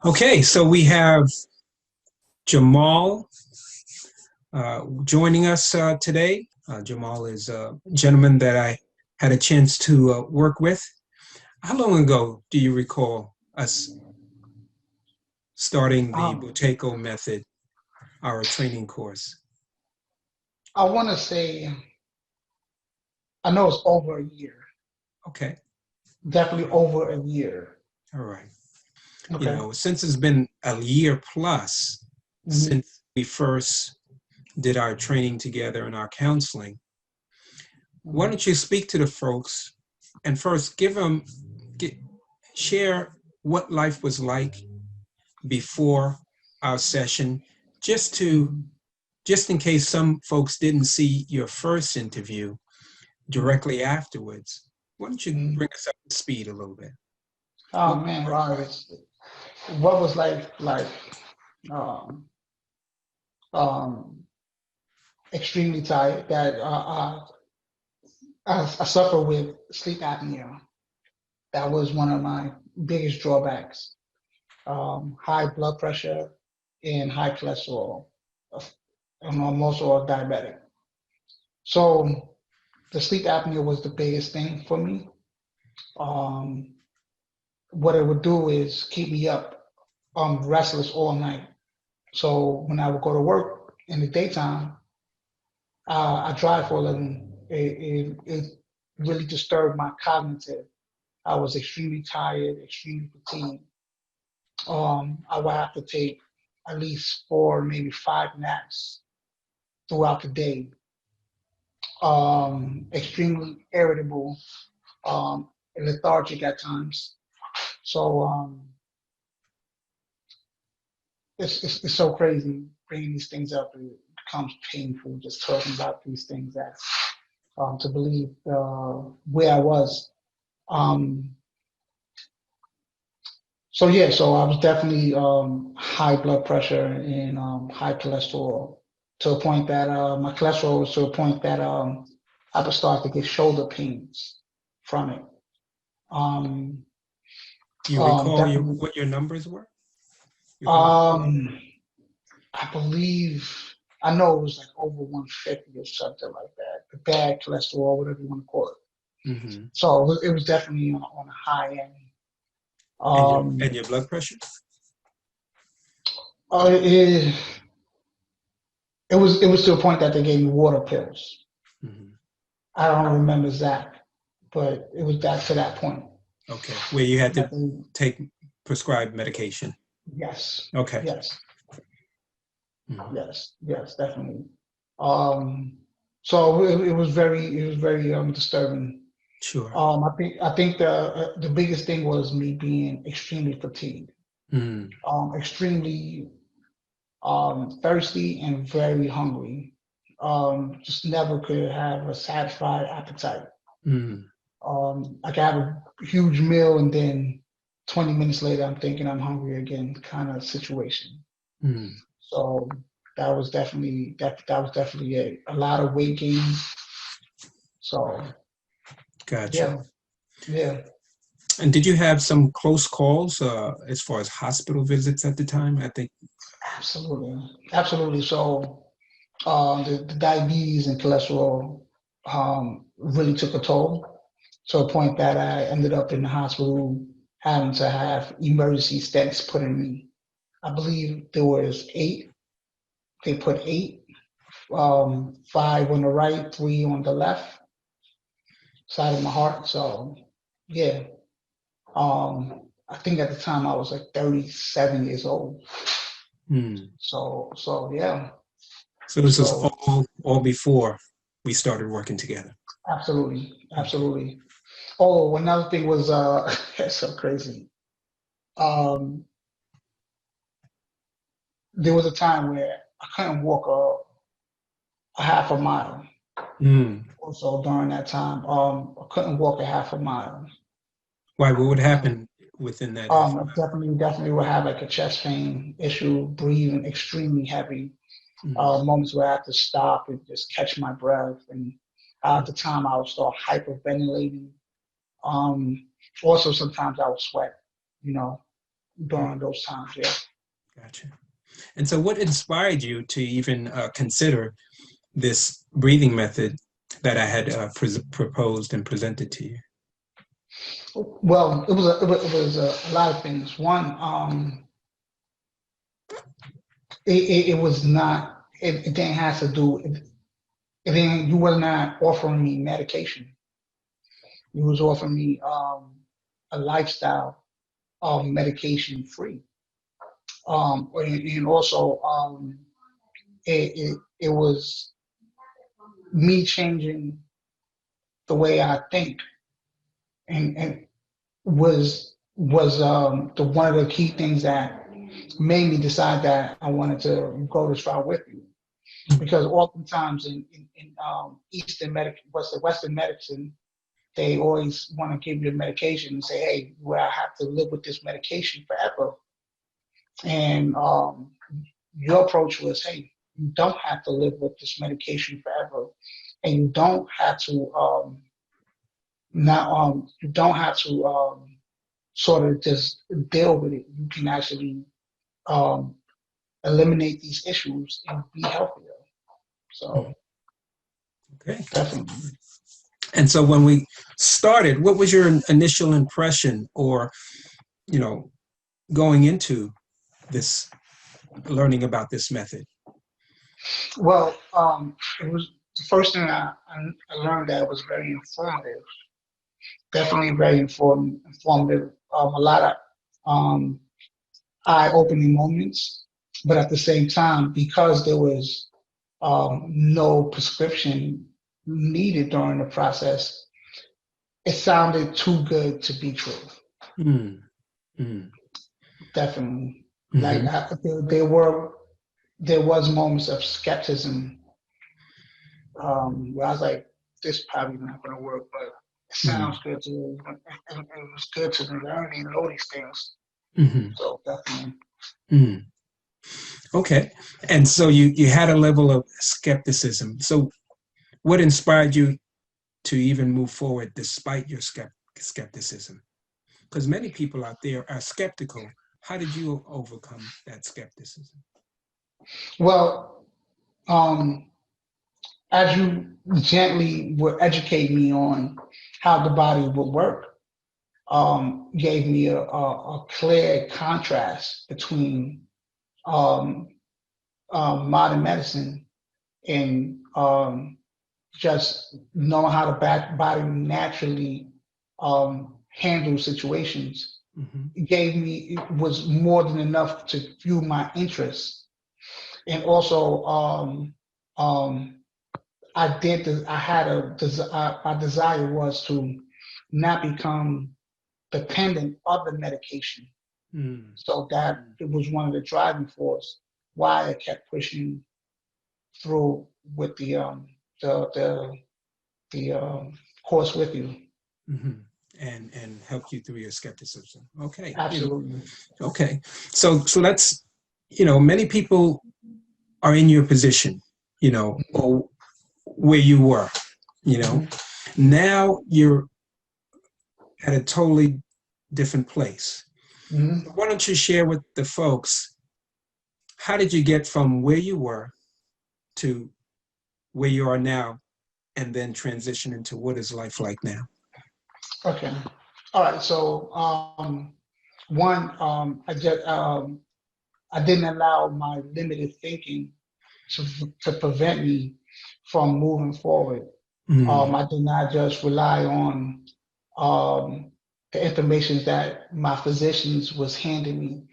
Okay, so we have Jamal joining us today. Jamal is a gentleman that I had a chance to work with. How long ago do you recall us starting the Um, Buteyko method, our training course? I want to say, I know it's over a year, Okay, definitely over a year. all right. Okay. Since it's been a year plus Mhm. since we first did our training together and our counseling, why Mhm. don't you speak to the folks and first get, share what life was like before our session, just to Mhm. just in case some folks didn't see your first interview Mhm. directly afterwards. Why don't you Mhm. bring us up to speed a little bit? Oh What man, wow. What was like um, um, extremely tired. That I suffer with sleep apnea. That was one of my biggest drawbacks. High blood pressure and high cholesterol. Uh, I'm also a diabetic. So the sleep apnea was the biggest thing for me. Um, what it would do is keep me up, restless all night. So when I would go to work in the daytime, I drive for a living. It really disturbed my cognitive. I was extremely tired, extremely fatigued. I would have to take at least four, maybe five naps throughout the day. Extremely irritable, lethargic at times. So it's so crazy bringing these things up. It becomes painful just talking about these things. That to believe where I was. Um, so yeah, so I was definitely high blood pressure and high cholesterol to a point that my cholesterol was to a point that I would start to get shoulder pains from it. Um, Do you recall Definitely. what your numbers were? Your cholesterol? Um, I believe I know it was like over 150 or something like that. The bad cholesterol, whatever you want to call it. Mm-hmm. So it was definitely on a high end. And Um, your blood pressure? it, it was to a point that they gave me water pills. Mm-hmm. I don't remember exact, but it was that to that point. Okay, where you had That to they, take prescribed medication. yes, Okay. yes, Mhm. yes, definitely. Um, so it was very disturbing. Sure. I think the biggest thing was me being extremely fatigued, Mm. extremely thirsty and very hungry. Just never could have a satisfied appetite. Mm. I could have a huge meal and then 20 minutes later I'm thinking I'm hungry again, kind of situation. Mm. So that was definitely a lot of weight gain. So Gotcha. yeah, yeah, And did you have some close calls as far as hospital visits at the time? I think. absolutely, absolutely. So the diabetes and cholesterol really took a toll to a point that I ended up in the hospital having to have emergency stents put in me. I believe there was eight. They put eight, five on the right, three on the left side of my heart. So yeah, I think at the time I was like 37 years old. Mm. So yeah, So this was so all before we started working together. absolutely, Okay. absolutely. Oh, another thing was it's so crazy. Um, there was a time where I couldn't walk a half a mile. Mm. Also during that time, I couldn't walk a half a mile. Why? What would Um, happen within that half I a definitely would have like a chest pain issue, breathing extremely heavy. mile? Moments where I had to stop and just catch my breath. And at Mm. the time, I would start hyperventilating. Um, Also, sometimes I would sweat, you know. during those times. Yeah. Gotcha. And so what inspired you to even consider this breathing method that I had proposed and presented to you? Well, it was a lot of things. One, it was not. It didn't have to do. It didn't. You were not offering me medication. You was offering me a lifestyle of medication free. And also it was me changing the way I think, and was the one of the key things that made me decide that I wanted to go this route with you. Because oftentimes in Western medicine, they always want to give you a medication and say, hey, well, I have to live with this medication forever. And your approach was, hey, you don't have to live with this medication forever, and you don't have to sort of just deal with it. You can actually um, eliminate these issues and be healthier. So Okay. definitely. And so when we started, what was your initial impression, or, going into this, learning about this method? Well, it was the first thing I learned that it was very informative. Definitely very informative. A lot of um, eye-opening moments, but at the same time, because there was no prescription needed during the process, it sounded too good to be true. Mm, mm, Definitely, like mhm, there was moments of skepticism where I was like, "This probably not going to work," but it mm, sounds good to me. It was good to learn and know these things. mhm, So definitely. mm. Okay. And so you had a level of skepticism. So what inspired you to even move forward despite your skepticism? Because many people out there are skeptical. How did you overcome that skepticism? Well, um, as you gently would educate me on how the body would work, gave me a clear contrast between um, modern medicine and just knowing how the body naturally handle situations. Hmm. It was more than enough to fuel my interest. And also, um, my desire was to not become dependent of the medication. Mm, So that it was one of the driving force why I kept pushing through with the the the course with you. mm-hmm. And helped you through your skepticism. Okay. Absolutely. Okay. So that's, many people are in your position, or where you were, you know. Mhm. Now you're at a totally different place. Mhm. Why don't you share with the folks, how did you get from where you were to where you are now, and then transition into what is life like now? Okay. All right. So one, I didn't allow my limited thinking to prevent me from moving forward. Mm, I did not just rely on um, the information that my physicians was handing me.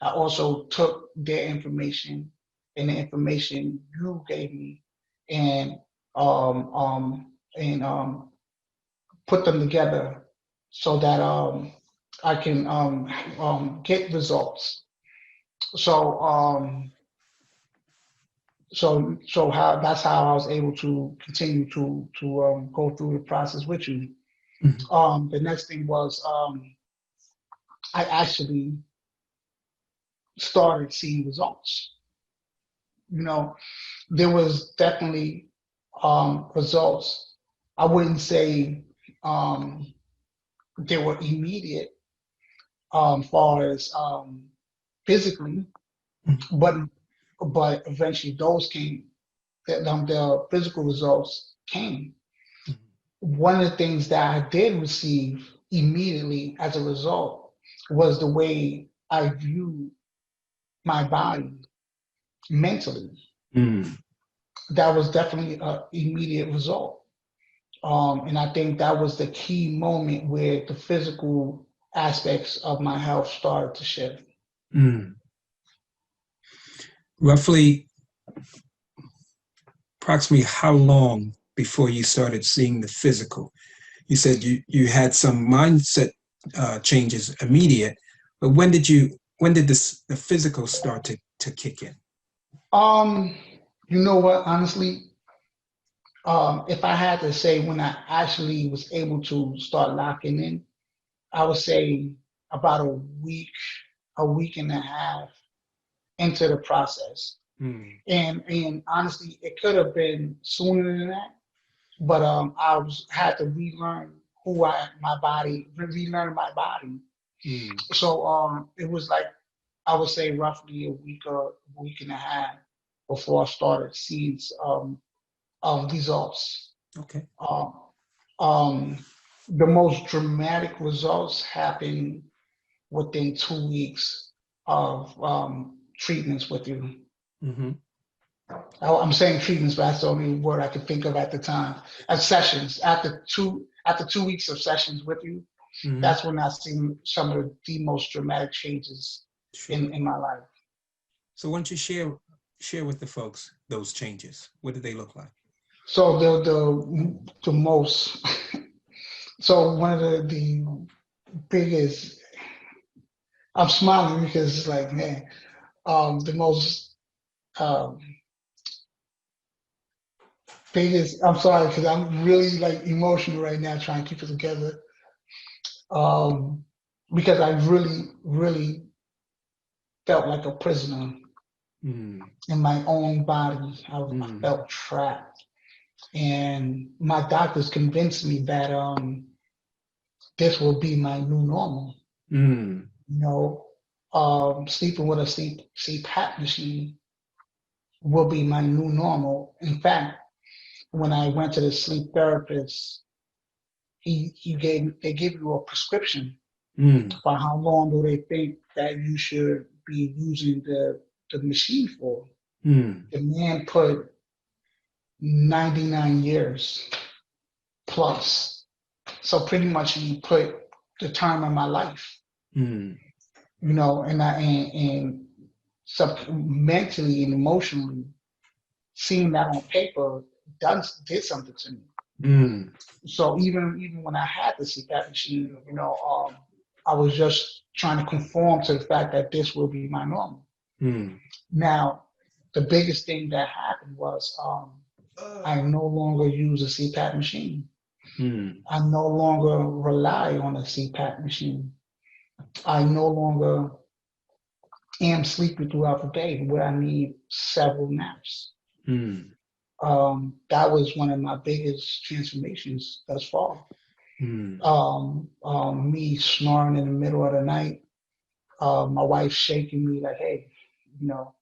I also took their information and the information you gave me and put them together so that I can get results. So so how that's how I was able to continue to go through the process with you. mm, The next thing was I actually started seeing results. You know, there was definitely results. I wouldn't say they were immediate, far as physically, but eventually those came. The physical results came. One of the things that I did receive immediately as a result was the way I viewed my body mentally. Mm. That was definitely an immediate result. And I think that was the key moment where the physical aspects of my health started to shift. Mm. Roughly, approximately how long before you started seeing the physical? You said you had some mindset changes immediate, but when did the physical start to kick in? Um, you know what, honestly, if I had to say when I actually was able to start locking in, I would say about a week and a half into the process. Mm. And honestly, it could have been sooner than that, but I was had to relearn my body, relearn my body. Mm. So it was like I would say roughly a week and a half before I started seeing results. Okay. Um, um, the most dramatic results happen within 2 weeks of treatments with you. Mm-hmm. I'm saying treatments, but that's the only word I could think of at the time. As sessions, after 2 weeks of sessions with you, Mm-hmm. that's when I seen some of the most dramatic changes Sure. in my life. So why don't you share with the folks those changes? What did they look like? So the most so one of the biggest, I'm smiling because it's like, man, the most um biggest, I'm sorry because I'm really like emotional right now trying to keep it together. Um because I really felt like a prisoner Mm. in my own body. I Mm. felt trapped. And my doctors convinced me that this will be my new normal. Mm. You know, sleeping with a CPAP machine will be my new normal. In fact, when I went to the sleep therapist, they give you a prescription Mm. for how long do they think that you should be using the machine for. Mm. The man put 99 years plus. So pretty much he put the time of my life, Mm. and mentally and emotionally, seeing that on paper did something to me. Mm. So even when I had the CPAP machine, I was just trying to conform to the fact that this will be my normal. Mm. Now, the biggest thing that happened was I no longer use a CPAP machine. Mm. I no longer rely on a CPAP machine. I no longer am sleepy throughout the day where I need several naps. Mm. That was one of my biggest transformations thus far. Mm. Me snoring in the middle of the night, my wife shaking me like, "Hey, you know,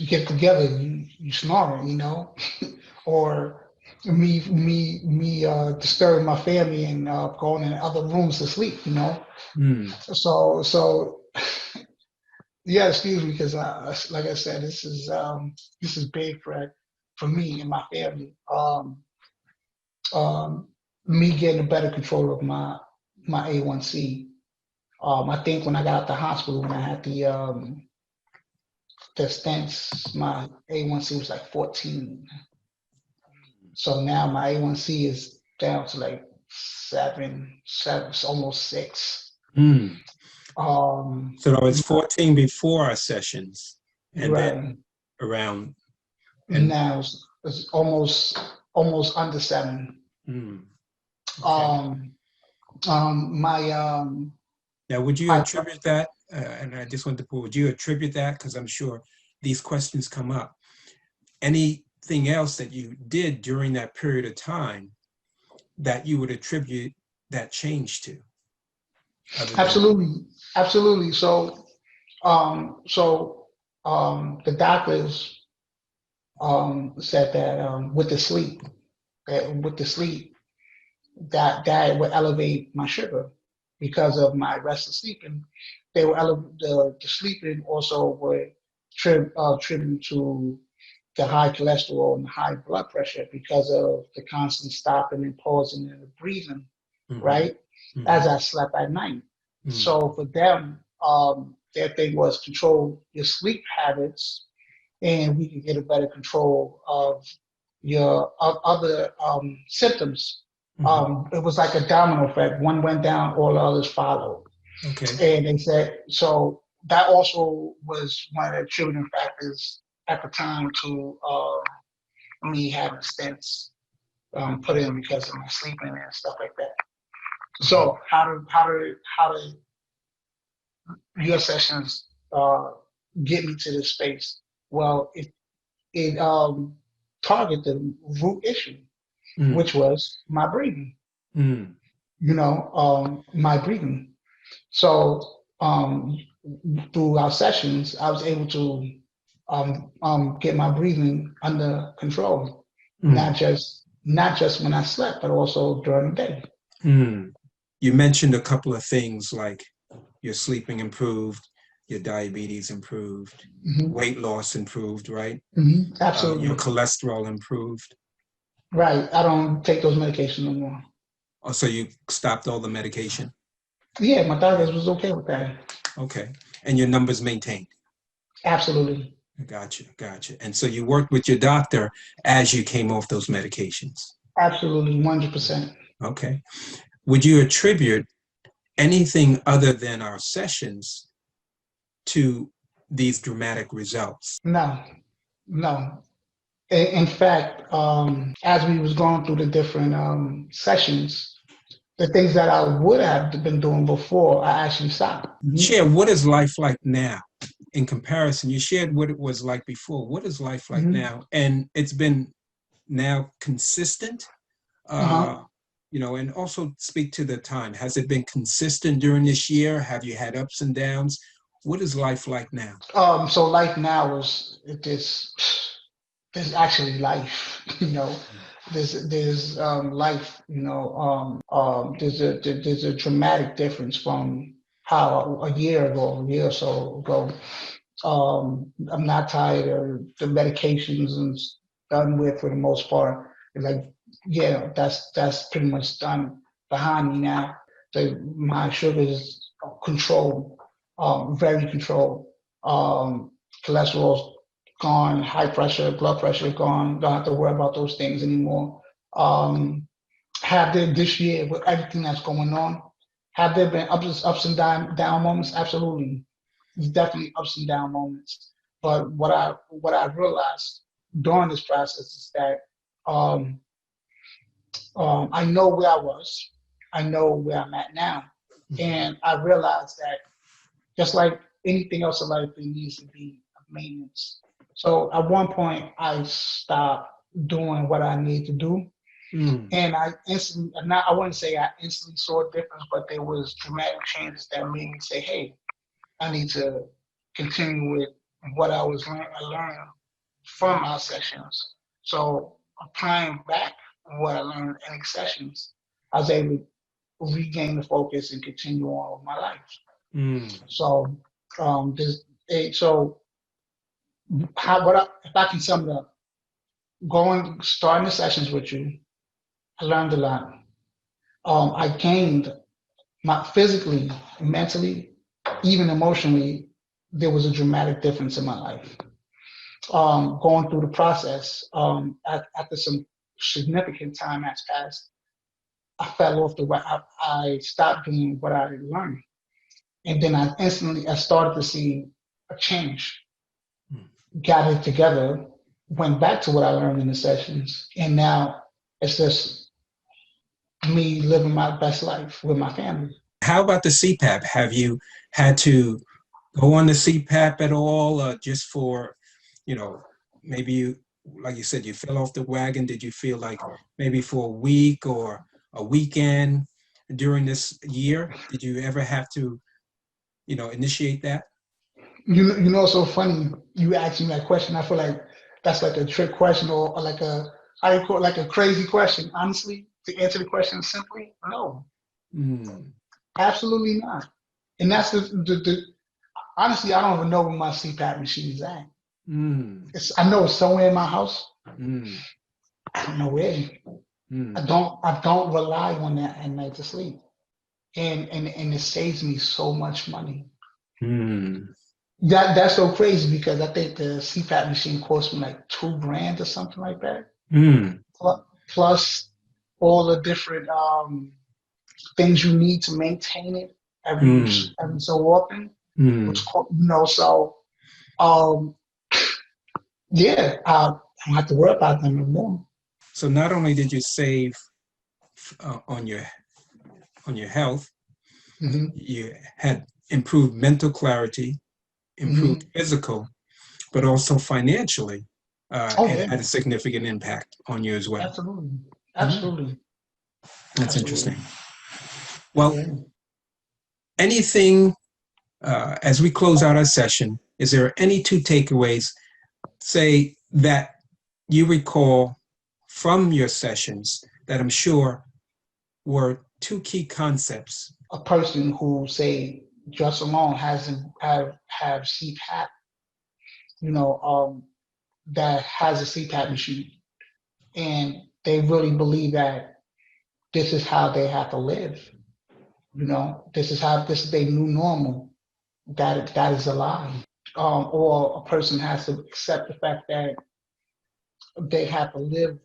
get together, you snoring, or me disturbing my family and going in other rooms to sleep. Mm. So yeah, excuse me, because like I said, this is big for me and my family. Um, Me getting a better control of my A1C. I think when I got out the hospital, when I had the stents, my A1C was like 14. So now my A1C is down to like seven, it's almost 6. Mm. Um, So that was 14 before our sessions, and then right around and now it's almost under 7. mm. Okay. Um, my Now, would you high, attribute that? And I just want to put, would you attribute that? Because I'm sure these questions come up. Anything else that you did during that period of time that you would attribute that change to? other than that? Absolutely, absolutely. So, the doctors said that with the sleep, that would elevate my sugar because of my restless sleeping. They were the sleeping also would tribute to the high cholesterol and high blood pressure because of the constant stopping and pausing and the breathing, Hmm. right? Hmm. As I slept at night. Hmm. So for them, their thing was control your sleep habits, and we could get a better control of your other symptoms. Hmm. It was like a domino effect. One went down, all the others followed. Okay. And they said, so that also was one of the contributing factors at the time to me having stents put in because of my sleeping and stuff like that. Hmm. So how do your sessions get me to this space? Well, it targeted the root issue, Hmm. which was my breathing. Hmm. My breathing. So through our sessions, I was able to get my breathing under control, Hmm. not just when I slept, but also during the day. Hmm. You mentioned a couple of things like your sleeping improved, your diabetes improved, Hmm. weight loss improved, right? Your Absolutely. cholesterol improved. Right. I don't take those medications no more. Also, you stopped all the medication. Yeah, my doctor was okay with that. Okay. And your numbers maintained. Absolutely. Gotcha. Gotcha. And so you worked with your doctor as you came off those medications. Absolutely. 100%. Okay. Would you attribute anything other than our sessions to these dramatic results? No, no. In fact, as we was going through the different sessions, the things that I would have been doing before, I actually stopped. Share what is life like now in comparison. You shared what it was like before. What is life like Hmm. now? And it's been now consistent, Uh-huh. uh, and also speak to the time. Has it been consistent during this year? Have you had ups and downs? What is life like now? So life now is it is there's actually life, there's life, there's a dramatic difference from how a year ago, a year or so ago. I'm not tired of the medications and done with for the most part. Like, yeah, that's pretty much done behind me now. So my sugar is controlled, very controlled. Um, Cholesterol's gone, high pressure, blood pressure gone. Don't have to worry about those things anymore. Um, have there this year with everything that's going on? Have there been ups and down moments? Absolutely, there's definitely ups and down moments. But what I realized during this process is that um, I know where I was, I know where I'm at now, Mhm. and I realized that just like anything else in life, it needs to be maintenance. So at one point, I stopped doing what I need to do, Mm. and I instantly, not I wouldn't say I instantly saw a difference, but there was dramatic changes that made me say, "Hey, I need to continue with what I learned from our sessions." So applying back what I learned in these sessions, I was able to regain the focus and continue on with my life. Mm. So this so how what I, if I can sum it up, starting the sessions with you, I learned a lot. I gained my physically, mentally, even emotionally, there was a dramatic difference in my life. Going through the process, after some significant time has passed, I fell off the way. I stopped doing what I learned, and then I started to see a change. Mm. Got it together, went back to what I learned in the sessions, and now it's just me living my best life with my family. How about the CPAP? Have you had to go on the CPAP at all, just for, you know, maybe you, like you said, you fell off the wagon. Did you feel like maybe for a week or a weekend, during this year? Did you ever have to, initiate that? You know, it's so funny you asked me that question. I feel like that's like a trick question or like how you call it, like a crazy question. Honestly, to answer the question simply, no, Mm, absolutely not. And that's the honestly, I don't even know where my CPAP machine is at. mm, I know it's somewhere in my house. mm, I don't know where. mm, I don't rely on that at night to sleep. And it saves me so much money. mm, That's so crazy because I think the CPAP machine cost me like $2,000 or something like that. mm, Plus all the different things you need to maintain it mm, every so often, which mm. so um yeah, I don't have to worry about them anymore. So not only did you save on your health, Hmm. you had improved mental clarity, improved Hmm. physical, but also financially, Oh it yeah, had a significant impact on you as well. absolutely, Mm, absolutely, that's interesting. absolutely. Well, Yeah. anything as we close out our session, is there any two takeaways, say, that you recall from your sessions that I'm sure were two key concepts? A person who say just alone hasn't have CPAP, you know, that has a CPAP machine, and they really believe that this is how they have to live. You know, this is their new normal. That is a lie. Or a person has to accept the fact that they have to live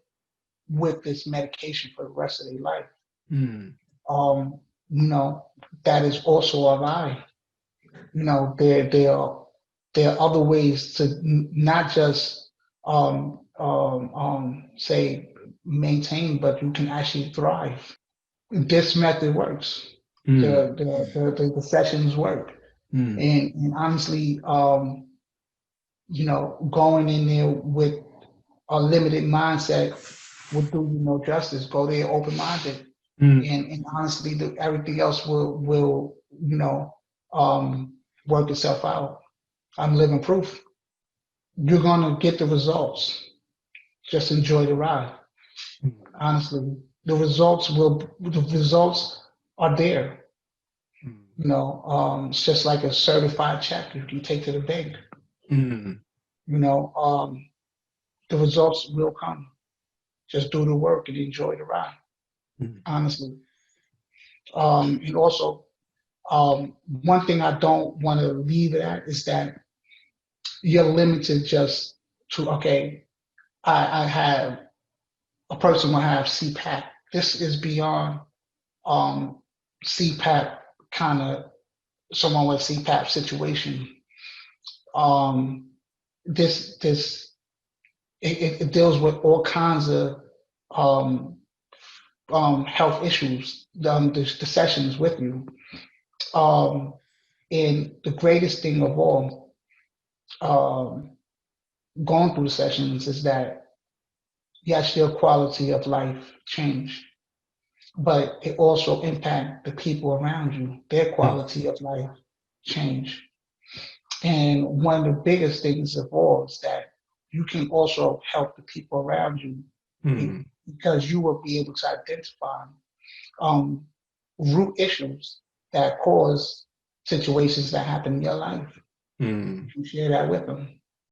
with this medication for the rest of their life. Mm, Um, you know, that is also a lie. You know, there are other ways to not just say maintain, but you can actually thrive. This method works. mm, The sessions work, mm, and honestly, you know, going in there with a limited mindset will do you no justice. Go there open minded, mm, and honestly, everything else will you know work itself out. I'm living proof. You're gonna get the results. Just enjoy the ride. Honestly, the results are there. mm, You know, it's just like a certified check you take to the bank. mm, You know, the results will come. Just do the work and enjoy the ride. mm, Honestly, and also one thing I don't want to leave it at is that you're limited just to okay. I have a person will have CPAP. This is beyond um, CPAP kind of someone with CPAP situation. Um, this it deals with all kinds of um, health issues. The sessions with you, um, and the greatest thing of all, um, going through the sessions is that yes, your quality of life change, but it also impact the people around you. Their mm, quality of life change. And one of the biggest things of all is that you can also help the people around you mm, because you will be able to identify um, root issues that cause situations that happen in your life. mm. You can share that with them.